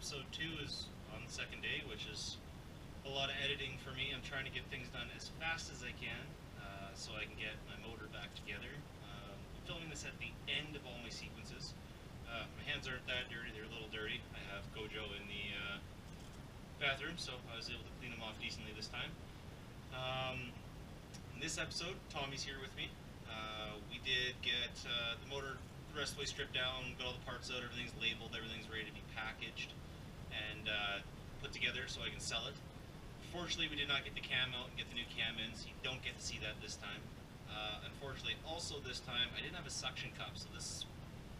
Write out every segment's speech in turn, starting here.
episode 2 is on the second day, which is a lot of editing for me. I'm trying to get things done as fast as I can so I can get my motor back together. I'm filming this at the end of all my sequences. My hands aren't that dirty, they're a little dirty. I have Gojo in the bathroom, so I was able to clean them off decently this time. In this episode, Tommy's here with me. We did get the motor the rest of the way stripped down, got all the parts out, everything's labeled, everything's ready to be packaged and put together so I can sell it. Unfortunately, we did not get the cam out and get the new cam in, so you don't get to see that this time. Unfortunately, also this time, I didn't have a suction cup, so this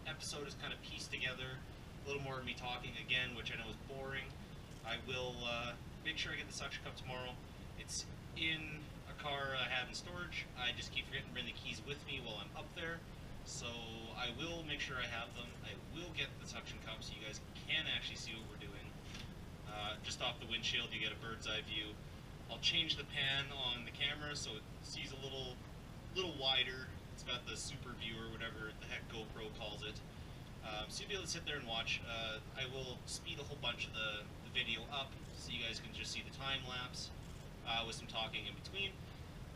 episode is kind of pieced together. A little more of me talking again, which I know is boring. I will make sure I get the suction cup tomorrow. It's in a car I have in storage. I just keep forgetting to bring the keys with me while I'm up there. So I will make sure I have them. I will get the suction cup so you guys can actually see what we're doing. Just off the windshield, you get a bird's eye view. I'll change the pan on the camera so it sees a little wider. It's got the super view or whatever the heck GoPro calls it. So you'll be able to sit there and watch. I will speed a whole bunch of the video up so you guys can just see the time lapse with some talking in between.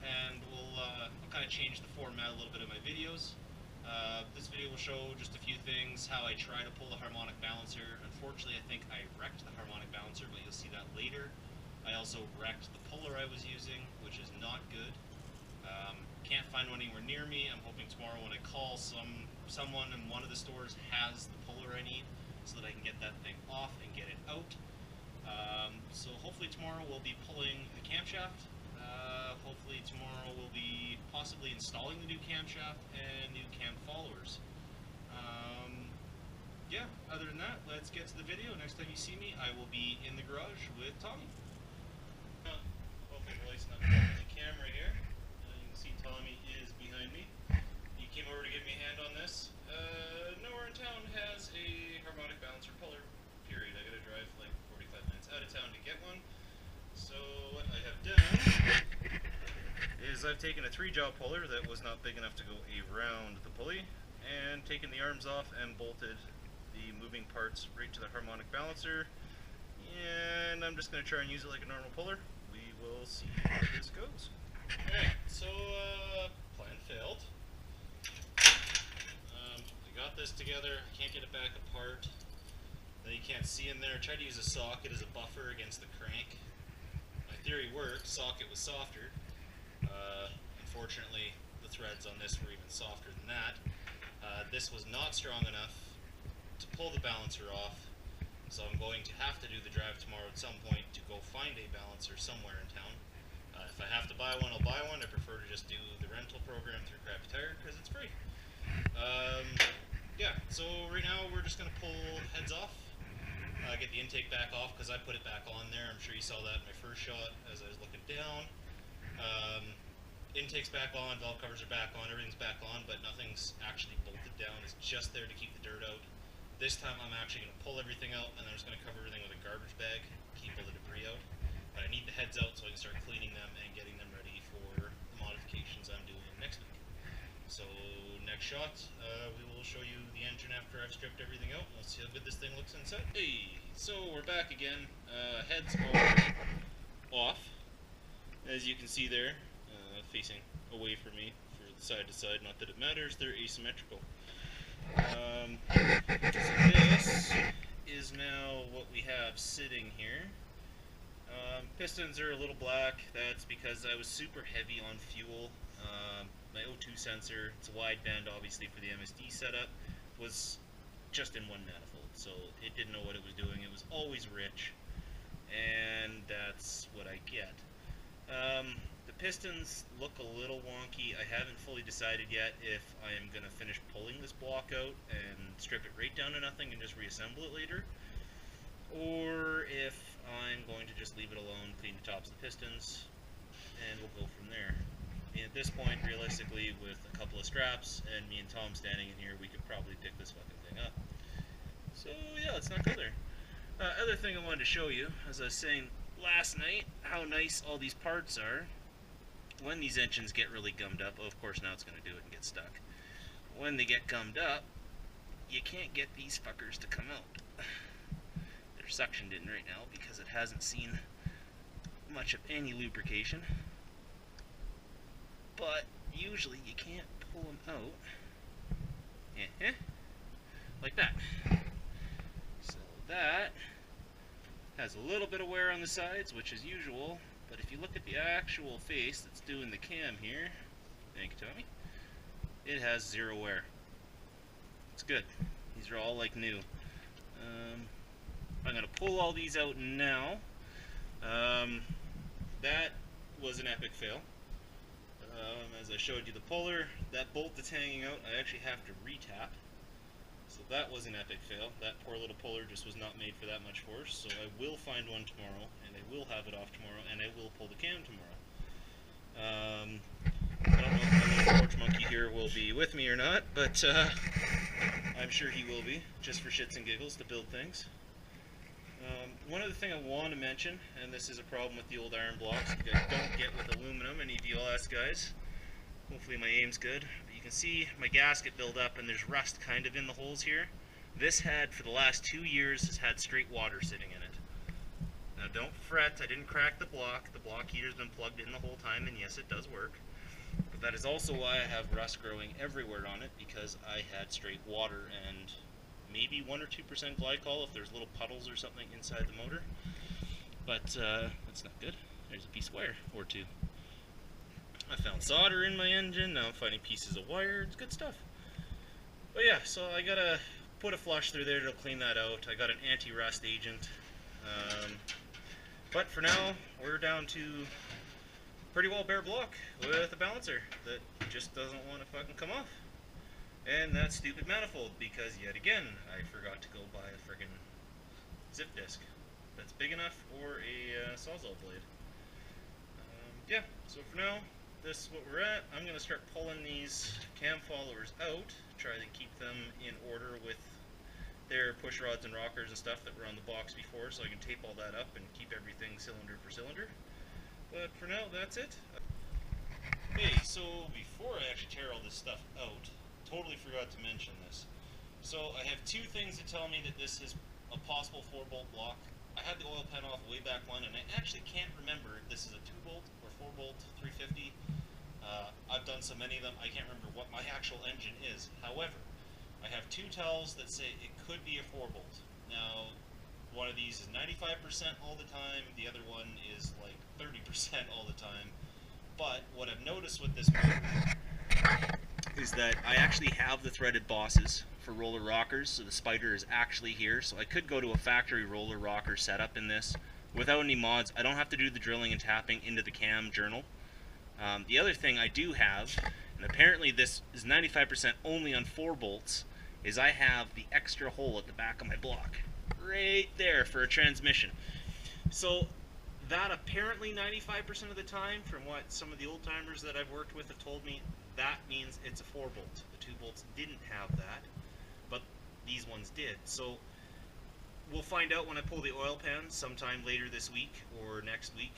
And I'll kind of change the format a little bit of my videos. This video will show just a few things, how I try to pull the harmonic balancer. Unfortunately, I think I wrecked the harmonic balancer, but you'll see that later. I also wrecked the puller I was using, which is not good. Can't find one anywhere near me. I'm hoping tomorrow when I call someone in one of the stores has the puller I need so that I can get that thing off and get it out. So hopefully tomorrow we'll be pulling the camshaft. Hopefully tomorrow we'll be possibly installing the new camshaft and new cam followers. Yeah, other than that, let's get to the video. Next time you see me, I will be in the garage with Tommy. Hopefully releasing up the camera here. You can see Tommy is behind me. He came over to give me a hand on this. Nowhere in town has a harmonic balancer puller, period. I gotta drive like 45 minutes out of town to get one. So what I have done is I've taken a 3-jaw puller that was not big enough to go around the pulley and taken the arms off and bolted the moving parts right to the harmonic balancer, and I'm just going to try and use it like a normal puller. We will see how this goes. Alright, so plan failed. I got this together, I can't get it back apart. Now you can't see in there. I tried to use a socket as a buffer against the crank. My theory worked, socket was softer. Unfortunately, the threads on this were even softer than that. This was not strong enough to pull the balancer off, so I'm going to have to do the drive tomorrow at some point to go find a balancer somewhere in town. If I have to buy one, I'll buy one. I prefer to just do the rental program through Crappy Tire because it's free. Yeah, so right now we're just going to pull heads off. Get the intake back off because I put it back on there. I'm sure you saw that in my first shot as I was looking down. Intake's back on, valve covers are back on, everything's back on, but nothing's actually bolted down. It's just there to keep the dirt out. This time I'm actually going to pull everything out and I'm just going to cover everything with a garbage bag, keep all the debris out. But I need the heads out so I can start cleaning them and getting them ready for the modifications I'm doing next week. So next shot, we will show you the engine after I've stripped everything out. Let's see how good this thing looks inside. Hey, so we're back again. Heads are off, as you can see there, facing away from me for the side to side. Not that it matters, they're asymmetrical. So this is now what we have sitting here. Pistons are a little black. That's because I was super heavy on fuel. My O2 sensor, it's a wideband obviously for the MSD setup, was just in one manifold, so it didn't know what it was doing. It was always rich, and that's what I get. The pistons look a little wonky. I haven't fully decided yet if I am going to finish pulling this block out and strip it right down to nothing and just reassemble it later, or if I'm going to just leave it alone, clean the tops of the pistons, and we'll go from there. And at this point, realistically, with a couple of straps and me and Tom standing in here, we could probably pick this fucking thing up. So yeah, let's not go there. Other thing I wanted to show you, as I was saying last night, how nice all these parts are. When these engines get really gummed up, oh, of course now it's going to do it and get stuck. When they get gummed up, you can't get these fuckers to come out. They're suctioned in right now because it hasn't seen much of any lubrication. But usually you can't pull them out like that. So that has a little bit of wear on the sides, which is usual, but if you look at the actual face that's doing the cam here, thank you, Tommy, it has zero wear. It's good. These are all like new. I'm going to pull all these out now. That was an epic fail. As I showed you the puller, that bolt that's hanging out, I actually have to retap. So that was an epic fail. That poor little puller just was not made for that much force. So I will find one tomorrow, and I will have it off tomorrow, and I will pull the cam tomorrow. I don't know if my little porch monkey here will be with me or not, but I'm sure he will be, just for shits and giggles to build things. One other thing I want to mention, and this is a problem with the old iron blocks you guys don't get with aluminum, any DLS guys. Hopefully my aim's good. But you can see my gasket build up and there's rust kind of in the holes here. This had, for the last 2 years, has had straight water sitting in it. Now don't fret, I didn't crack the block. The block heater's been plugged in the whole time, and yes, it does work. But that is also why I have rust growing everywhere on it, because I had straight water and maybe 1 or 2% glycol if there's little puddles or something inside the motor. But that's not good. There's a piece of wire or two. I found solder in my engine, now I'm finding pieces of wire, it's good stuff. But yeah, so I gotta put a flush through there to clean that out. I got an anti-rust agent. But for now, we're down to pretty well bare block with a balancer that just doesn't want to fucking come off. And that stupid manifold, because yet again, I forgot to go buy a friggin' zip disc that's big enough for a Sawzall blade. Yeah, so for now, this is what we're at. I'm going to start pulling these cam followers out, try to keep them in order with their push rods and rockers and stuff that were on the box before, so I can tape all that up and keep everything cylinder for cylinder. But for now, that's it. Hey, so before I actually tear all this stuff out, totally forgot to mention this. So I have two things that tell me that this is a possible 4-bolt block. I had the oil pan off way back when, and I actually can't remember if this is a 2-bolt or 4-bolt 350. I've done so many of them, I can't remember what my actual engine is. However, I have two tells that say it could be a 4-bolt. Now, one of these is 95% all the time, the other one is like 30% all the time. But what I've noticed with this motor is that I actually have the threaded bosses for roller rockers, so the spider is actually here, so I could go to a factory roller rocker setup in this without any mods. I don't have to do the drilling and tapping into the cam journal. The other thing I do have, and apparently this is 95% only on 4 bolts, is I have the extra hole at the back of my block right there for a transmission. So that apparently 95% of the time, from what some of the old timers that I've worked with have told me, that means it's a 4-bolt. The 2 bolts didn't have that, but these ones did. So we'll find out when I pull the oil pan sometime later this week or next week.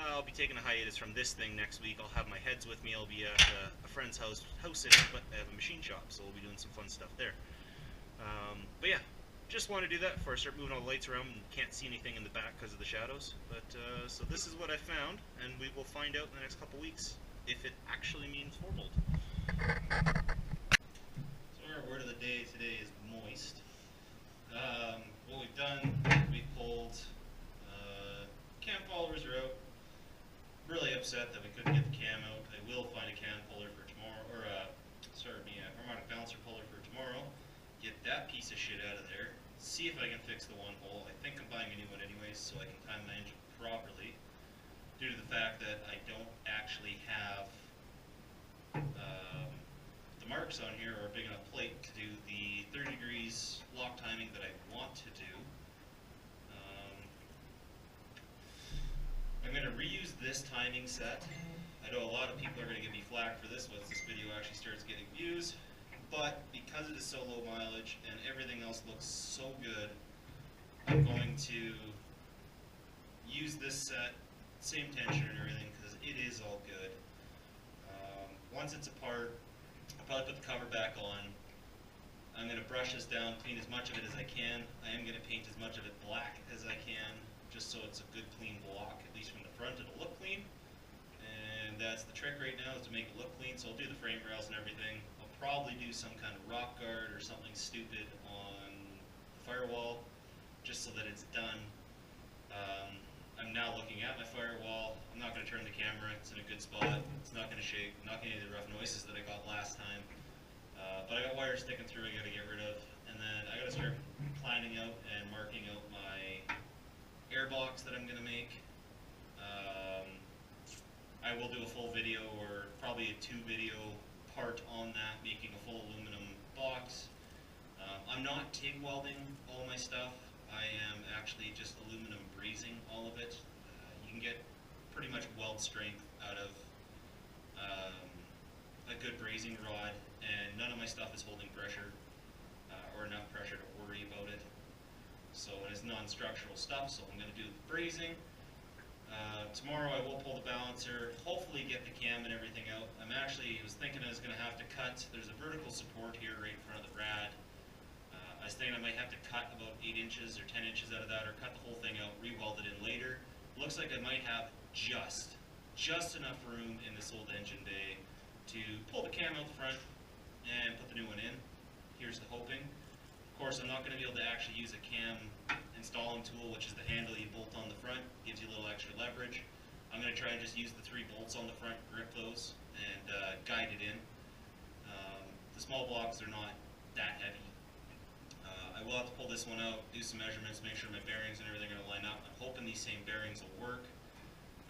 I'll be taking a hiatus from this thing next week. I'll have my heads with me. I'll be at a friend's house sitting, but I have a machine shop, so we'll be doing some fun stuff there. But yeah, just want to do that before I start moving all the lights around and can't see anything in the back because of the shadows. But so this is what I found, and we will find out in the next couple weeks if it actually means 4-bolt. So our word of the day today is moist. What we've done, we pulled cam followers are out. Really upset that we couldn't get the cam out. I will find a cam puller for tomorrow, or a harmonic balancer puller for tomorrow. Get that piece of shit out of there. See if I can fix the one hole. I think I'm buying a new one anyways, so I can time my engine properly. Due to the fact that I don't actually have the marks on here are a big enough plate to do the 30 degrees lock timing that I want to do. I'm going to reuse this timing set. I know a lot of people are going to give me flack for this once this video actually starts getting views, but because it is so low mileage and everything else looks so good, I'm going to use this set, same tension and everything, because it is all good. Once it's apart, I'll probably put the cover back on, I'm going to brush this down, clean as much of it as I can. I am going to paint as much of it black as I can, just so it's a good clean block. At least from the front it'll look clean. And that's the trick right now, is to make it look clean. So I'll do the frame rails and everything. I'll probably do some kind of rock guard or something stupid on the firewall, just so that it's done. I'm now looking at my firewall. I'm not going to turn the camera. It's in a good spot. It's not going to shake. Not going to get the rough noises that I got last time. But I got wires sticking through I got to get rid of. And then I got to start planning out and marking out my airbox that I'm going to make. I will do a full video, or probably a 2-video part on that, making a full aluminum box. I'm not TIG welding all my stuff. I am actually just aluminum brazing all of it. You can get pretty much weld strength out of a good brazing rod, and none of my stuff is holding pressure or enough pressure to worry about it. So it's non-structural stuff, so I'm going to do the brazing. Tomorrow I will pull the balancer, hopefully get the cam and everything out. I was thinking I was going to have to cut, there's a vertical support here right in front of the rad. I was thinking I might have to cut about 8 inches or 10 inches out of that, or cut the whole thing out, re-weld it in later. Looks like I might have just enough room in this old engine bay to pull the cam out the front and put the new one in. Here's the hoping. Of course, I'm not going to be able to actually use a cam installing tool, which is the handle you bolt on the front, gives you a little extra leverage. I'm going to try and just use the 3 bolts on the front, grip those, and guide it in. The small blocks are not that heavy. I will have to pull this one out, do some measurements, make sure my bearings and everything are going to line up. I'm hoping these same bearings will work.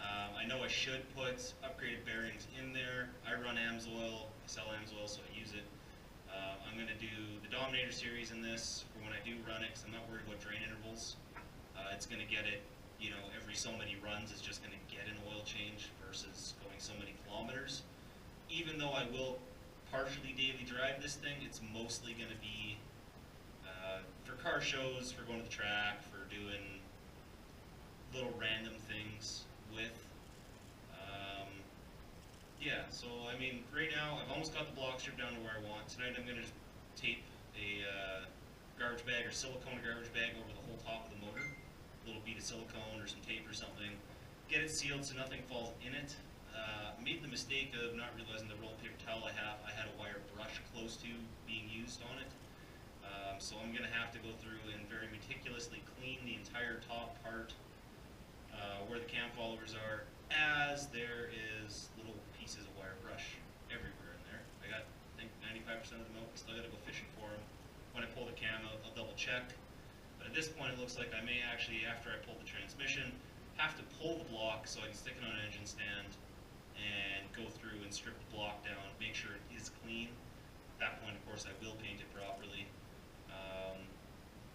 I know I should put upgraded bearings in there. I run AMSOIL, I sell AMSOIL, so I use it. I'm going to do the Dominator series in this for when I do run it, because I'm not worried about drain intervals. It's going to get it, every so many runs, it's just going to get an oil change versus going so many kilometers. Even though I will partially daily drive this thing, it's mostly going to be for car shows, for going to the track, for doing little random things with. Yeah, so I mean, right now I've almost got the block stripped down to where I want. Tonight I'm going to tape a garbage bag or silicone garbage bag over the whole top of the motor. A little bead of silicone or some tape or something. Get it sealed so nothing falls in it. Made the mistake of not realizing the roll paper towel I had a wire brush close to being used on it. So I'm going to have to go through and very meticulously clean the entire top part where the cam followers are, as there is little pieces of wire brush everywhere in there. I got, I think, 95% of them out. I still got to go fishing for them. When I pull the cam out, I'll double check. But at this point, it looks like I may actually, after I pull the transmission, have to pull the block so I can stick it on an engine stand and go through and strip the block down, make sure it is clean. At that point, of course, I will paint it properly.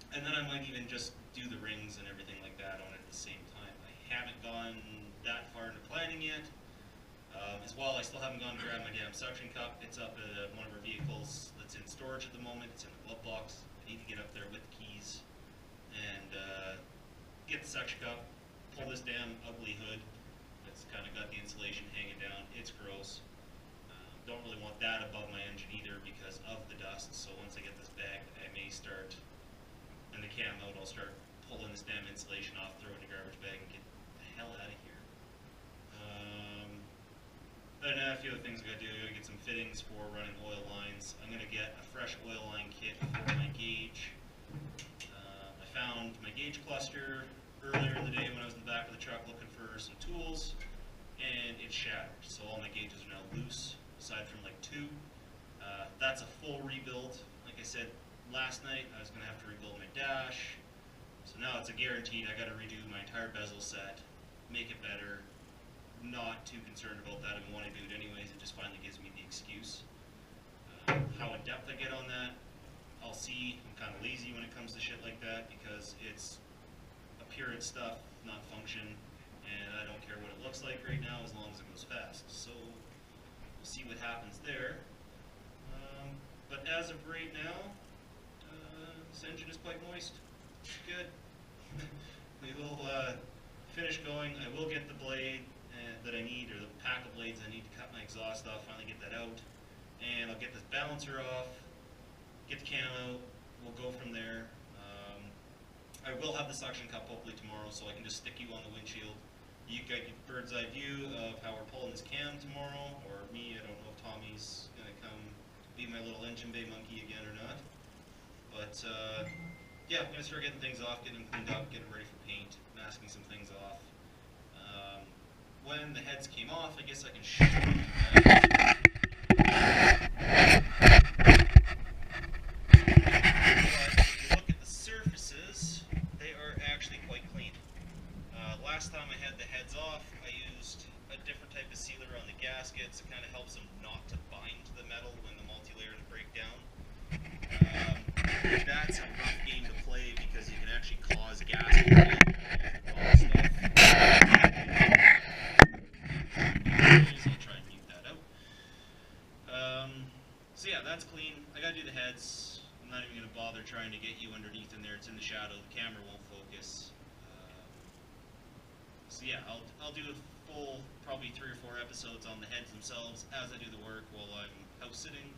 And then I might even just do the rings and everything like that on it at the same time. I haven't gone that far into planning yet. As well, I still haven't gone to grab my damn suction cup. It's up at one of our vehicles that's in storage at the moment. It's in the glove box. I need to get up there with the keys and get the suction cup, pull this damn ugly hood that's kind of got the insulation hanging down. It's gross. Don't really want that above my engine either because of the dust. So once I get this bagged, I may start, and the cam out, I'll start pulling this damn insulation off, throw it in a garbage bag, and get the hell out of here. And a few other things I gotta do. I gotta get some fittings for running oil lines. I'm gonna get a fresh oil line kit for my gauge. I found my gauge cluster earlier in the day when I was in the back of the truck looking for some tools, and it shattered. So all my gauges are now loose, aside from like 2. That's a full rebuild. Like I said last night, I was gonna have to rebuild my dash. So now it's a guaranteed. I gotta redo my entire bezel set, make it better. Not too concerned about that. I want to do it anyways. It just finally gives me the excuse. How in depth I get on that, I'll see. I'm kind of lazy when it comes to shit like that because it's appearance stuff, not function, and I don't care what it looks like right now as long as it goes fast. So we'll see what happens there. But as of right now, this engine is quite moist. Good. We will finish going. I will get the blade that I need, or the pack of blades I need to cut my exhaust off, finally get that out. And I'll get this balancer off, get the cam out, we'll go from there. I will have the suction cup hopefully tomorrow, so I can just stick you on the windshield. You get a bird's eye view of how we're pulling this cam tomorrow, or me. I don't know if Tommy's gonna come be my little engine bay monkey again or not. But yeah, I'm gonna start getting things off, getting them cleaned up, getting ready for paint, masking some things off. When the heads came off, I guess I can show you that. But if you look at the surfaces, they are actually quite clean. Last time I had the heads off, I used a different type of sealer on the gaskets. It kind of helps them not to bind to the metal when the multi-layers break down. That's a rough game to play because you can actually cause gasket stuff. I'll try and mute that out. So yeah, that's clean. I gotta do the heads. I'm not even gonna bother trying to get you underneath in there. It's in the shadow. The camera won't focus. So yeah, I'll do a full, probably 3 or 4 episodes on the heads themselves as I do the work while I'm house sitting.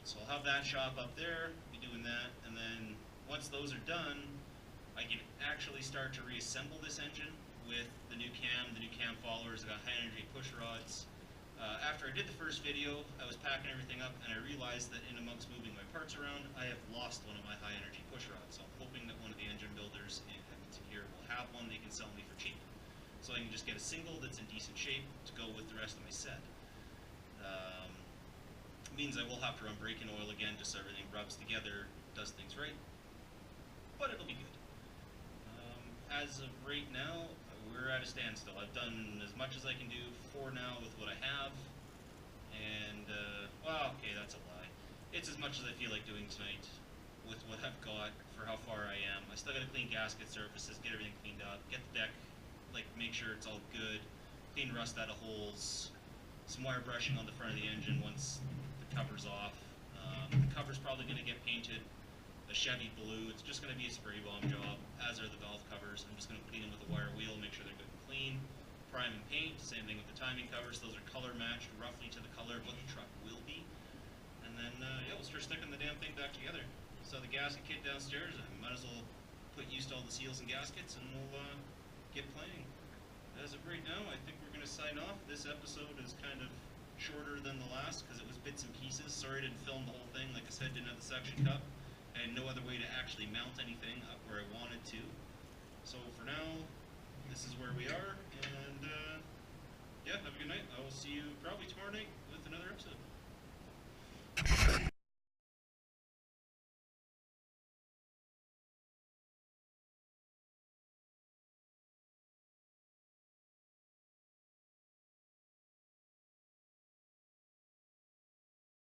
So I'll have that shop up there, be doing that, and then once those are done, I can actually start to reassemble this engine with the new cam followers. I got high energy push rods. After I did the first video, I was packing everything up and I realized that in amongst moving my parts around, I have lost one of my high energy push rods. So I'm hoping that one of the engine builders in Edmonton here will have one they can sell me for cheap. So I can just get a single that's in decent shape to go with the rest of my set. Means I will have to run braking oil again just so everything rubs together, does things right, but it'll be good. As of right now, we're at a standstill. I've done as much as I can do for now with what I have, and, well, okay, that's a lie. It's as much as I feel like doing tonight with what I've got for how far I am. I still gotta clean gasket surfaces, get everything cleaned up, get the deck, like, make sure it's all good, clean rust out of holes, some wire brushing on the front of the engine once the cover's off. The cover's probably gonna get painted a Chevy blue. It's just going to be a spray bomb job, as are the valve covers. I'm just going to clean them with a wire wheel, make sure they're good and clean. Prime and paint, same thing with the timing covers. Those are color matched roughly to the color of what the truck will be. And then, yeah, we'll start sticking the damn thing back together. So the gasket kit downstairs, I might as well put used to all the seals and gaskets, and we'll get playing. As of right now, I think we're going to sign off. This episode is kind of shorter than the last because it was bits and pieces. Sorry I didn't film the whole thing. Like I said, didn't have the suction cup. And no other way to actually mount anything up where I wanted to. So for now, this is where we are, and yeah, have a good night. I will see you probably tomorrow night with another episode.